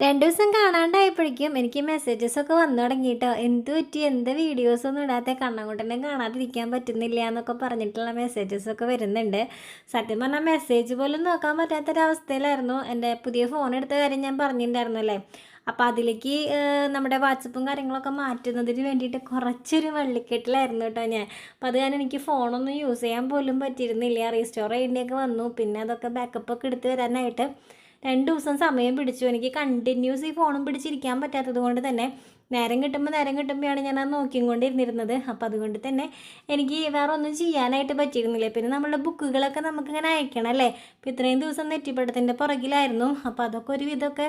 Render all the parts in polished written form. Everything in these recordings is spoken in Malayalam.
2 ദിവസം കാണാണ്ടായപ്പോഴേക്കും എനിക്ക് മെസ്സേജസൊക്കെ വന്നു തുടങ്ങി ട്ടോ. എന്ത് പറ്റി? എന്താ വീഡിയോസൊന്നും ഇടാത്തെ? കണ്ണൻകുട്ടനെ കാണാതിരിക്കാൻ പറ്റുന്നില്ല എന്നൊക്കെ പറഞ്ഞിട്ടുള്ള മെസ്സേജസൊക്കെ വരുന്നുണ്ട്. സത്യം പറഞ്ഞാൽ മെസ്സേജ് പോലും നോക്കാൻ പറ്റാത്തൊരവസ്ഥയിലായിരുന്നു. എൻ്റെ പുതിയ ഫോൺ എടുത്ത കാര്യം ഞാൻ പറഞ്ഞിട്ടുണ്ടായിരുന്നു അല്ലേ. അപ്പോൾ അതിലേക്ക് നമ്മുടെ വാട്സപ്പും കാര്യങ്ങളൊക്കെ മാറ്റുന്നതിന് വേണ്ടിയിട്ട് കുറച്ചൊരു വള്ളിക്കെട്ടിലായിരുന്നു കേട്ടോ ഞാൻ. അപ്പോൾ അത് കാരണം എനിക്ക് ഫോണൊന്നും യൂസ് ചെയ്യാൻ പോലും പറ്റിയിരുന്നില്ല. റീസ്റ്റോർ ചെയ്യേണ്ടിയൊക്കെ വന്നു. പിന്നെ അതൊക്കെ ബാക്കപ്പൊക്കെ എടുത്ത് വരാനായിട്ട് 2 ദിവസം സമയം പിടിച്ചു. എനിക്ക് കണ്ടിന്യൂസ് ഈ ഫോണും പിടിച്ചിരിക്കാൻ പറ്റാത്തത് കൊണ്ട് തന്നെ നേരം കിട്ടുമ്പോഴാണ് ഞാൻ അത് നോക്കിക്കൊണ്ടിരുന്നിരുന്നത്. അപ്പോൾ അതുകൊണ്ട് തന്നെ എനിക്ക് വേറെ ഒന്നും ചെയ്യാനായിട്ട് പറ്റിയിരുന്നില്ല. പിന്നെ നമ്മളുടെ ബുക്കുകളൊക്കെ നമുക്കിങ്ങനെ അയക്കണം അല്ലേ. അപ്പോൾ ഇത്രയും ദിവസം നെറ്റിപ്പട്ടത്തിൻ്റെ പുറകിലായിരുന്നു. അപ്പോൾ അതൊക്കെ ഒരു വിധമൊക്കെ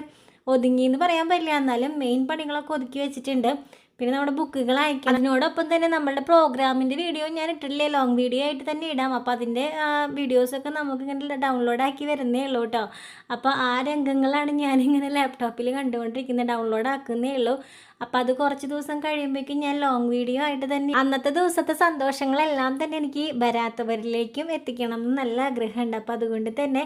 ഒതുങ്ങിയെന്ന് പറയാൻ പറ്റില്ല, എന്നാലും മെയിൻ പണികളൊക്കെ ഒതുക്കി വെച്ചിട്ടുണ്ട്. പിന്നെ നമ്മുടെ ബുക്കുകൾ അയക്കണം. അതിനോടൊപ്പം തന്നെ നമ്മളുടെ പ്രോഗ്രാമിൻ്റെ വീഡിയോ ഞാൻ ഇട്ടിട്ടില്ലേ, ലോങ് വീഡിയോ ആയിട്ട് തന്നെ ഇടാം. അപ്പോൾ അതിൻ്റെ വീഡിയോസൊക്കെ നമുക്ക് ഇങ്ങനെ ഡൗൺലോഡ് ആക്കി വരുന്നേ ഉള്ളൂ കേട്ടോ. അപ്പോൾ ആ രംഗങ്ങളാണ് ഞാനിങ്ങനെ ലാപ്ടോപ്പിൽ കണ്ടുകൊണ്ടിരിക്കുന്നത്, ഡൗൺലോഡ് ആക്കുന്നേ ഉള്ളൂ. അപ്പോൾ അത് കുറച്ച് ദിവസം കഴിയുമ്പോഴേക്കും ഞാൻ ലോങ് വീഡിയോ ആയിട്ട് തന്നെ അന്നത്തെ ദിവസത്തെ സന്തോഷങ്ങളെല്ലാം തന്നെ എനിക്ക് വരാത്തവരിലേക്കും എത്തിക്കണം എന്ന് നല്ല ആഗ്രഹമുണ്ട്. അപ്പോൾ അതുകൊണ്ട് തന്നെ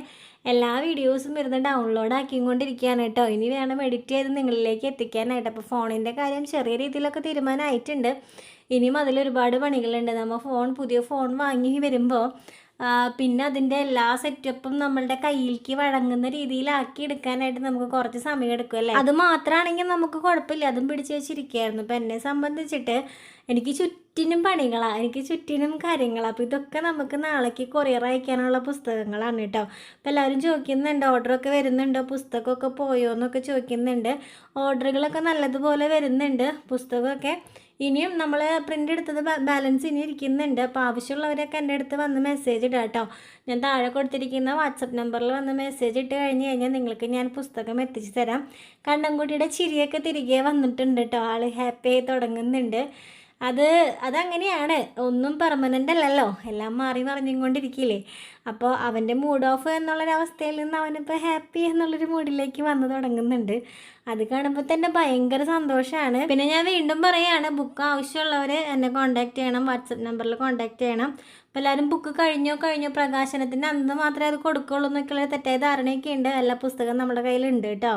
എല്ലാ വീഡിയോസും ഇരുന്ന് ഡൗൺലോഡ് ആക്കിക്കൊണ്ടിരിക്കുകയാണ് കേട്ടോ. ഇനി വേണം എഡിറ്റ് ചെയ്ത് നിങ്ങളിലേക്ക് എത്തിക്കാനായിട്ട്. അപ്പോൾ ഫോണിൻ്റെ കാര്യം ചെറിയ രീതിയിലൊക്കെ തീരുമാനമായിട്ടുണ്ട്. ഇനിയും അതിലൊരുപാട് പണികളുണ്ട്. നമ്മൾ പുതിയ ഫോൺ വാങ്ങി വരുമ്പോൾ പിന്നെ അതിൻ്റെ എല്ലാ സെറ്റപ്പും നമ്മളുടെ കയ്യിലേക്ക് വഴങ്ങുന്ന രീതിയിലാക്കി എടുക്കാനായിട്ട് നമുക്ക് കുറച്ച് സമയം എടുക്കും അല്ലേ. അത് മാത്രമാണെങ്കിൽ നമുക്ക് കുഴപ്പമില്ല, അതും പിടിച്ച് വെച്ചിരിക്കുകയായിരുന്നു. ഇപ്പം എന്നെ സംബന്ധിച്ചിട്ട് എനിക്ക് ചുറ്റിനും പണികളാണ്, എനിക്ക് ചുറ്റിനും കാര്യങ്ങളാണ്. അപ്പോൾ ഇതൊക്കെ നമുക്ക് നാളേക്ക് കൊറിയർ അയക്കാനുള്ള പുസ്തകങ്ങളാണ് കേട്ടോ. അപ്പോൾ എല്ലാവരും ചോദിക്കുന്നുണ്ട് ഓർഡറൊക്കെ വരുന്നുണ്ടോ, പുസ്തകമൊക്കെ പോയോ എന്നൊക്കെ ചോദിക്കുന്നുണ്ട്. ഓർഡറുകളൊക്കെ നല്ലതുപോലെ വരുന്നുണ്ട്. പുസ്തകമൊക്കെ ഇനിയും നമ്മൾ പ്രിൻ്റ് എടുത്തത് ബാലൻസ് ഇനി ഇരിക്കുന്നുണ്ട്. അപ്പോൾ ആവശ്യമുള്ളവരൊക്കെ എൻ്റെ അടുത്ത് വന്ന് മെസ്സേജ് ഇടാം കേട്ടോ. ഞാൻ താഴെ കൊടുത്തിരിക്കുന്ന വാട്സപ്പ് നമ്പറിൽ വന്ന് മെസ്സേജ് ഇട്ട് കഴിഞ്ഞ് കഴിഞ്ഞാൽ നിങ്ങൾക്ക് ഞാൻ പുസ്തകം എത്തിച്ചു തരാം. കണ്ണൻകുട്ടിയുടെ ചിരിയൊക്കെ തിരികെ വന്നിട്ടുണ്ട് കേട്ടോ. ആൾ ഹാപ്പി ആയി തുടങ്ങുന്നുണ്ട്. അതങ്ങനെയാണ്, ഒന്നും പെർമനൻ്റ് അല്ലല്ലോ, എല്ലാം മാറി മറിഞ്ഞുകൊണ്ടിരിക്കില്ലേ. അപ്പോൾ അവൻ്റെ മൂഡ് ഓഫ് എന്നുള്ളൊരവസ്ഥയിൽ നിന്ന് അവനിപ്പോൾ ഹാപ്പി എന്നുള്ളൊരു മൂഡിലേക്ക് വന്നു തുടങ്ങുന്നുണ്ട്. അത് കാണുമ്പോൾ തന്നെ ഭയങ്കര സന്തോഷമാണ്. പിന്നെ ഞാൻ വീണ്ടും പറയുകയാണ്, ബുക്ക് ആവശ്യമുള്ളവർ എന്നെ കോൺടാക്റ്റ് ചെയ്യണം, വാട്സപ്പ് നമ്പറിൽ കോൺടാക്റ്റ് ചെയ്യണം. അപ്പോൾ എല്ലാവരും ബുക്ക് കഴിഞ്ഞോ പ്രകാശനത്തിൻ്റെ അന്ന് മാത്രമേ അത് കൊടുക്കുള്ളൂ എന്നൊക്കെയുള്ള തെറ്റായ ധാരണയൊക്കെ ഉണ്ട്. എല്ലാ പുസ്തകം നമ്മുടെ കയ്യിലുണ്ട് കേട്ടോ.